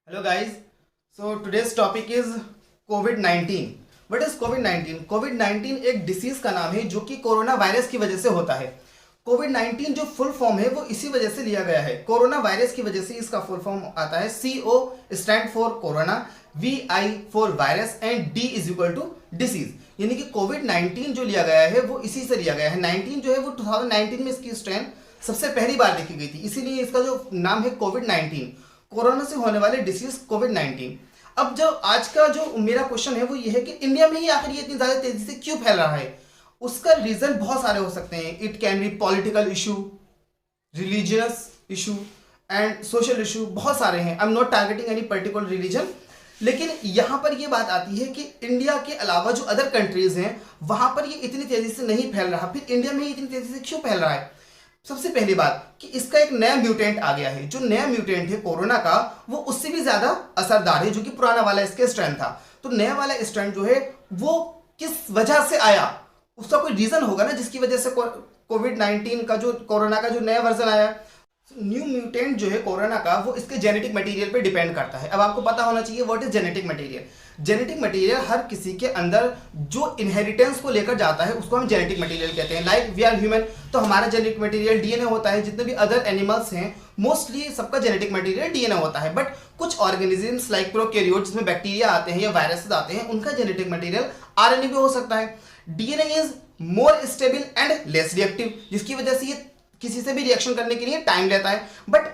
Hello guys, so today's topic is COVID-19. What is COVID-19? COVID-19 एक disease का नाम है जो कि कोरोना वायरस की वजह से होता है। COVID-19 जो फुल फॉर्म है वो इसी वजह से लिया गया है, कोरोना वायरस की वजह से इसका फुल फॉर्म आता है। CO stand for corona, VI for virus and D is equal to disease. यानी कि COVID-19 जो लिया गया है वो इसी से लिया गया है। 19 जो है वो 2019 में इसकी स्ट्रेन सबसे पहली बार देखी गई थी, इसीलिए इसका जो नाम है COVID-19, कोरोना से होने वाले डिसीज कोविड-19। अब जो आज का जो मेरा क्वेश्चन है वो ये है कि इंडिया में ही आखिर ये इतनी ज्यादा तेजी से क्यों फैल रहा है। उसका रीजन बहुत सारे हो सकते हैं। It can be political issue, religious issue and social issue, बहुत सारे हैं। I am not targeting any particular religion, लेकिन यहां पर ये बात आती है कि इंडिया के अलावा जो अदर कंट्रीज हैं वहां पर ये इतनी तेजी से नहीं फैल रहा, फिर इंडिया में ही इतनी तेजी से क्यों फैल रहा है। सबसे पहली बात कि इसका एक नया म्यूटेंट आ गया है। जो नया म्यूटेंट है कोरोना का वो उससे भी ज्यादा असरदार है जो कि पुराना वाला इसके स्ट्रेन था। तो नया वाला स्ट्रेन जो है वो किस वजह से आया, उसका कोई रीजन होगा ना जिसकी वजह से कोविड-19 का जो कोरोना का जो नया वर्जन आया। न्यू म्यूटेंट जो है कोरोना का वो इसके जेनेटिक मटेरियल पे डिपेंड करता है। अब आपको पता होना चाहिए what is genetic material. Genetic material हर किसी के अंदर जो इनहेरिटेंस को लेकर जाता है उसको हम जेनेटिक मटेरियल कहते हैं। लाइक वी आर ह्यूमन, तो हमारा जेनेटिक मटेरियल डीएनए होता है। जितने भी अदर एनिमल्स हैं मोस्टली सबका जेनेटिक मटेरियल डीएनए होता है, बट कुछ ऑर्गेनिजम्स लाइक प्रोकैरियोट जिसमें बैक्टीरिया आते हैं या वायरसेस आते हैं उनका जेनेटिक मटेरियल आरएनए भी हो सकता है। DNA is more stable and less reactive, जिसकी वजह से ये किसी से भी रिएक्शन करने के लिए टाइम लेता है। बट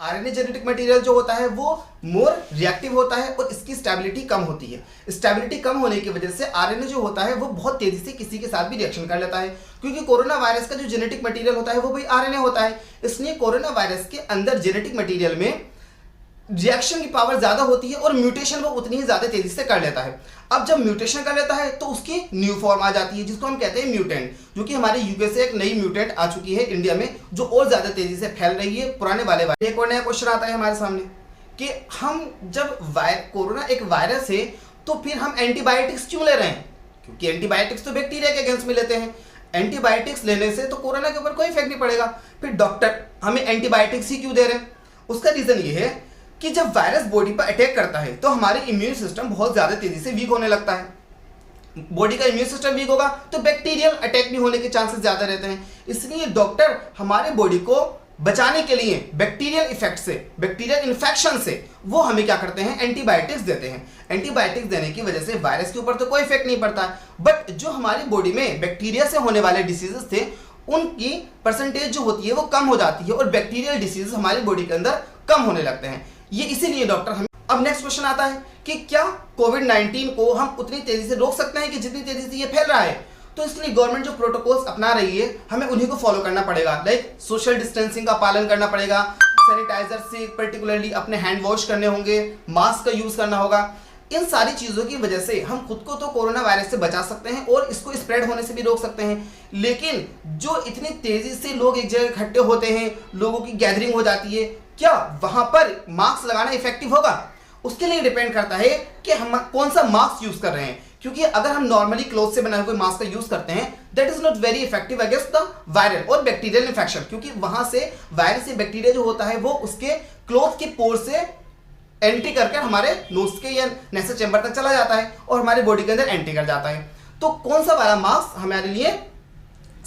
आरएनए जेनेटिक मटेरियल जो होता है वो मोर रिएक्टिव होता है और इसकी स्टेबिलिटी कम होती है। स्टेबिलिटी कम होने की वजह से आरएनए जो होता है वो बहुत तेजी से किसी के साथ भी रिएक्शन कर लेता है, क्योंकि कोरोना वायरस का जो जेनेटिक मटेरियल होता है वो भी आरएनए होता है। इसलिए कोरोना वायरस के अंदर जेनेटिक मटेरियल में रिएक्शन की पावर ज्यादा होती है और म्यूटेशन वो उतनी ही ज्यादा तेजी से कर लेता है। अब जब म्यूटेशन कर लेता है तो उसकी न्यू फॉर्म आ जाती है जिसको हम कहते हैं म्यूटेंट, जो कि हमारे यूके से एक नई म्यूटेंट आ चुकी है इंडिया में जो और ज्यादा तेजी से फैल रही है पुराने वाले। एक और नया क्वेश्चन आता है हमारे सामने कि हम जब कोरोना एक वायरस है तो फिर हम एंटीबायोटिक्स क्यों ले रहे हैं, क्योंकि एंटीबायोटिक्स तो बैक्टीरिया के अगेंस्ट में लेते हैं। एंटीबायोटिक्स लेने से तो कोरोना के ऊपर कोई इफेक्ट नहीं पड़ेगा, फिर डॉक्टर हमें एंटीबायोटिक्स ही क्यों दे रहे हैं। उसका रीजन ये है कि जब वायरस बॉडी पर अटैक करता है तो हमारे इम्यून सिस्टम बहुत ज्यादा तेजी से वीक होने लगता है। बॉडी का इम्यून सिस्टम वीक होगा तो बैक्टीरियल अटैक भी होने के चांसेस ज्यादा रहते हैं। इसलिए डॉक्टर हमारे बॉडी को बचाने के लिए बैक्टीरियल इफेक्ट से, बैक्टीरियल इन्फेक्शन से वो हमें क्या करते हैं, एंटीबायोटिक्स देते हैं। एंटीबायोटिक्स देने की वजह से वायरस के ऊपर तो कोई इफेक्ट नहीं पड़ता, बट जो हमारी बॉडी में बैक्टीरिया से होने वाले डिसीजेस थे उनकी परसेंटेज जो होती है वो कम हो जाती है और बैक्टीरियल डिसीज हमारी बॉडी के अंदर कम होने लगते हैं। ये इसीलिए डॉक्टर हमें। अब नेक्स्ट क्वेश्चन आता है कि क्या कोविड-19 को हम उतनी तेजी से रोक सकते हैं कि जितनी तेजी से ये फैल रहा है। तो इसलिए गवर्नमेंट जो प्रोटोकॉल्स अपना रही है हमें उन्हीं को फॉलो करना पड़ेगा। लाइक सोशल डिस्टेंसिंग का पालन करना पड़ेगा, सैनिटाइजर से पर्टिकुलरली अपने हैंड वॉश करने होंगे, मास्क का यूज करना होगा। इन सारी चीजों की वजह से हम खुद को तो कोरोना वायरस से बचा सकते हैं और इसको स्प्रेड होने से भी रोक सकते हैं। लेकिन जो इतनी तेजी से लोग एक जगह इकट्ठे होते हैं, लोगों की गैदरिंग हो जाती है, क्या वहां पर मास्क लगाना इफेक्टिव होगा? उसके लिए डिपेंड करता है कि हम कौन सा मास्क यूज कर रहे हैं, क्योंकि अगर हम नॉर्मली क्लोथ से बना हुए मास्क का यूज करते हैं that is not very effective against the viral और बैक्टीरियल इन्फेक्शन, क्योंकि वहां से वायरस या बैक्टीरिया जो होता है वो उसके क्लोथ के पोर से एंट्री करके हमारे नोज के या नेसल चैम्बर तक चला जाता है और हमारे बॉडी के अंदर एंट्री कर जाता है। तो कौन सा वाला मास्क हमारे लिए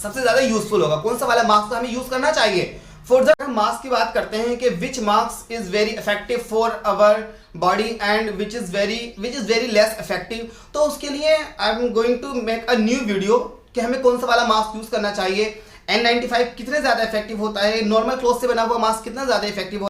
सबसे ज्यादा यूजफुल होगा, कौन सा वाला मास्क हमें यूज करना चाहिए। फॉर द मास्क की बात करते हैं कि which mask is very effective for our body and which is very less effective. तो उसके लिए I am going to make a new video कि हमें कौन सा वाला मास्क यूज करना चाहिए। N95 कितने ज्यादा इफेक्टिव होता है, नॉर्मल क्लॉथ से बना हुआ मास्क कितना ज्यादा इफेक्टिव